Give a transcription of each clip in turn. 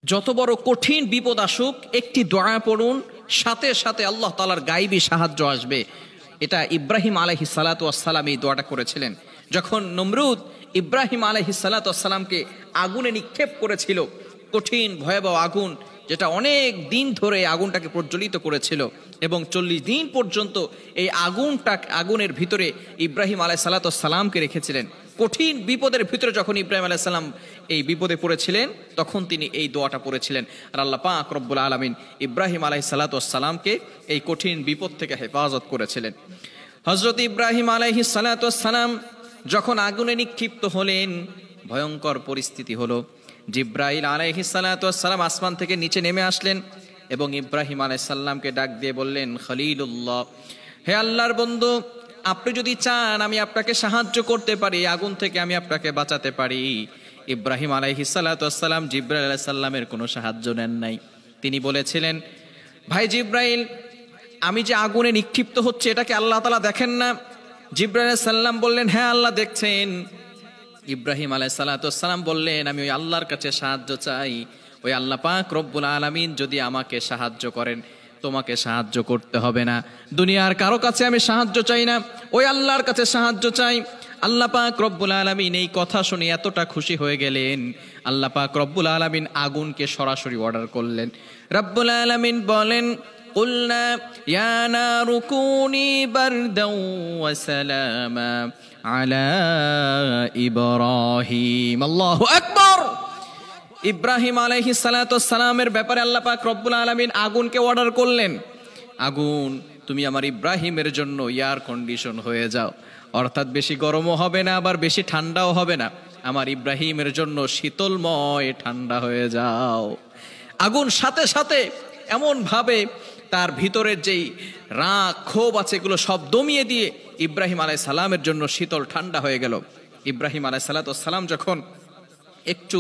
যত বড় কঠিন বিপদ আসুক একটি দোয়া পড়ুন, সাথে সাথে আল্লাহ তাআলার গায়বী সাহায্য আসবে। এটা ইব্রাহিম আলাইহিস সালাতু ওয়াস সালাম এই দোয়াটা করেছিলেন যখন নমরুদ ইব্রাহিম আলাইহিস সালাতু ওয়াস সালামকে আগুনে নিক্ষেপ করেছিল। কঠিন ভয়াবহ আগুন, যেটা অনেক দিন ধরে আগুনটাকে প্রজ্বলিত করেছিল এবং 40 দিন পর্যন্ত এই আগুনের ভিতরে ইব্রাহিম আলাইহিস সালাতু ওয়াস সালামকে রেখেছিলেন। কঠিন বিপদের ভিতরে যখন ইব্রাহিম আলাইহিস সালাম এই বিপদে পড়েছিলেন তখন তিনি এই দোয়াটা পড়েছিলেন। আর আল্লাহ পাক রব্বুল আলামিন ইব্রাহিম আলাইহিস সালাতু ওয়াস সালামকে এই কঠিন বিপদ থেকে হেফাজত করেছিলেন। হযরত ইব্রাহিম আলাইহিস সালাতু ওয়াস সালাম যখন আগুনে নিক্ষিপ্ত হলেন, ভয়ঙ্কর পরিস্থিতি হলো। জিব্রাইল আলাইহিস সালাতু ওয়াস সালাম আসমান থেকে নিচে নেমে আসলেন এবং ইব্রাহিম আলাইহিস সালামকে ডাক দিয়ে বললেন, খলিলুল্লাহ, হে আল্লাহর বন্ধু, আপনি যদি চান আমি আপনাকে সাহায্য করতে পারি, আগুন থেকে আমি আপনাকে বাঁচাতে পারি। ইব্রাহিম আলাইহিস সালাতু ওয়াস সালাম জিব্রাইল আলাইহিস সালামের কোনো সাহায্য নেন নাই। তিনি বলেছিলেন, ভাই জিব্রাইল, আমি যে আগুনে নিক্ষিপ্ত হচ্ছে এটাকে আল্লাহ তাআলা দেখেন না? জিব্রাইল আলাইহিস সালাম বললেন, হ্যাঁ আল্লাহ দেখছেন। ইব্রাহিম আলাইহিস সালাতু ওয়াস সালাম বললেন, আমি ওই আল্লাহর কাছে সাহায্য চাই। ওই আল্লাহ পাক রব্বুল আলামিন যদি আমাকে সাহায্য করেন, তোমাকে সাহায্য করতে হবে না। দুনিয়ার কারো কাছে আমি সাহায্য চাই না, ওই আল্লাহর কাছে সাহায্য চাই। আল্লাহ পাক রব্বুল আলামিন এই কথা শুনে এতটা খুশি হয়ে গেলেন, আল্লাহ পাক রব্বুল আলামিন আগুনকে সরাসরি অর্ডার করলেন। রব্বুল আলামিন বলেন, কুলনা ইয়া নারু কুনি বারদাও ওয়া সালামা আলা ইব্রাহিম। আল্লাহু আকবার। ইব্রাহিম আলাইহিস সালাতু ওয়াস সালামের ব্যাপারে আল্লাহ পাক রব্বুল আলামিন আগুনকে অর্ডার করলেন, আগুন তুমি আমার ইব্রাহিমের জন্য এয়ার কন্ডিশন হয়ে যাও, অর্থাৎ বেশি গরমও হবে না আবার বেশি ঠান্ডাও হবে না, আমার ইব্রাহিমের জন্য শীতলময় ঠান্ডা হয়ে যাও। আগুন সাথে সাথে এমন ভাবে তার ভিতরের যেই রাগ ক্ষোভ আছে এগুলো সব দমিয়ে দিয়ে ইব্রাহিম আলাইহিস সালামের জন্য শীতল ঠান্ডা হয়ে গেল। ইব্রাহিম আলাইহিস সালাতু ওয়াস সালাম যখন একটু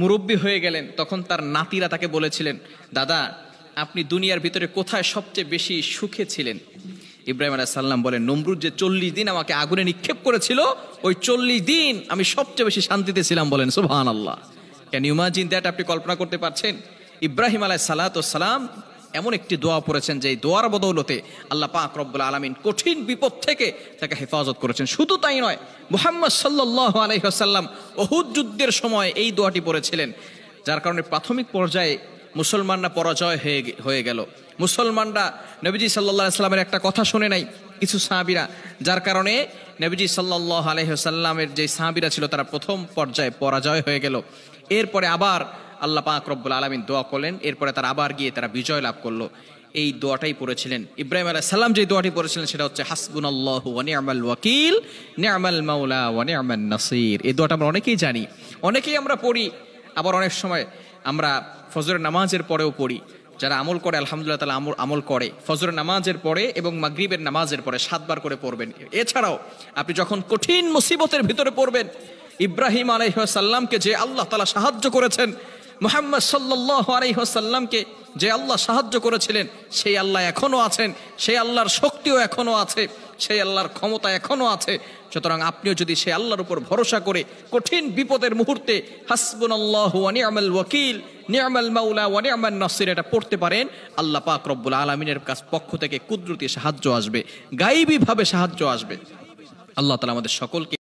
মুরব্বী হয়ে গেলেন তখন তার নাতিরা তাকে বলেছিলেন, দাদা আপনি দুনিয়ার ভিতরে কোথায় সবচেয়ে বেশি সুখে ছিলেন? ইব্রাহিম আলাইহিস সালাম বলেন, নমরুদ যে 40 দিন আমাকে আগুনে নিক্ষেপ করেছিল ওই 40 দিন আমি সবচেয়ে বেশি শান্তিতে ছিলাম। বলেন সুবহানাল্লাহ। Can you imagine that? আপনি কল্পনা করতে পারছেন? ইব্রাহিম আলাইহিস সালাতু ওয়াস সালাম এমন একটি দোয়া পড়েছেন যে দোয়ার বদৌলতে আল্লাহ পাক রব্বুল আলামিন কঠিন বিপদ থেকে তাকে হেফাজত করেছেন। শুধু তাই নয়, মুহাম্মদ সাল্লাল্লাহু আলাইহি ওয়াসাল্লাম উহুদ যুদ্ধের সময় এই দোয়াটি পড়েছিলেন, যার কারণে প্রাথমিক পর্যায়ে মুসলমানরা পরাজয় হয়ে গেল। মুসলমানরা নবীজি সাল্লাল্লাহু আলাইহি ওয়াসাল্লামের একটা কথা শুনে নাই কিছু সাহাবীরা, যার কারণে নবীজি সাল্লাল্লাহু আলাইহি ওয়াসাল্লামের যে সাহাবীরা ছিল তারা প্রথম পর্যায়ে পরাজয় হয়ে গেল। এরপরে আবার আল্লাহ পাক রব্বুল আলামিন দোয়া করলেন, এরপরে তারা আবার গিয়ে তারা বিজয় লাভ করলো। এই দোয়াটাই পড়েছিলেন ইব্রাহিম আলাইহিস সালাম। যে দোয়াটি পড়েছিলেন সেটা হচ্ছে হাসবুনাল্লাহু ওয়া নি'মাল ওয়াকিল নি'মাল মাওলা ওয়া নি'মান নাসির। এই দোয়াটা আমরা অনেকেই জানি, অনেকেই আমরা পড়ি, আবার অনেক সময় আমরা ফজরের নামাজের পরেও পড়ি। যারা আমল করে আলহামদুলিল্লাহ তাআলা আমল করে ফজরের নামাজের পরে এবং মাগরিবের নামাজের পরে 7 বার করে পড়বেন। এছাড়াও আপনি যখন কঠিন মুসিবতের ভিতরে পড়বেন, ইব্রাহিম আলাইহিস সালামকে যে আল্লাহ তাআলা সাহায্য করেছেন, মুহাম্মদ সাল্লাল্লাহু আলাইহি ওয়াসাল্লামকে যে আল্লাহ সাহায্য করেছিলেন, সেই আল্লাহ এখনো আছেন, সেই আল্লাহর শক্তিও এখনো আছে, সেই আল্লাহর ক্ষমতা এখনো আছে। সুতরাং আপনিও যদি সেই আল্লাহর উপর ভরসা করে কঠিন বিপদের মুহূর্তে হাসবুনাল্লাহু ওয়া নি'মাল ওয়াকিল নি'মাল মাওলা ওয়া নি'মান নাসির এটা পড়তে পারেন, আল্লাহ পাক রব্বুল আলামিনের পক্ষ থেকে কুদরতি সাহায্য আসবে, গায়বী ভাবে সাহায্য আসবে। আল্লাহ তাআলা আমাদের সকলকে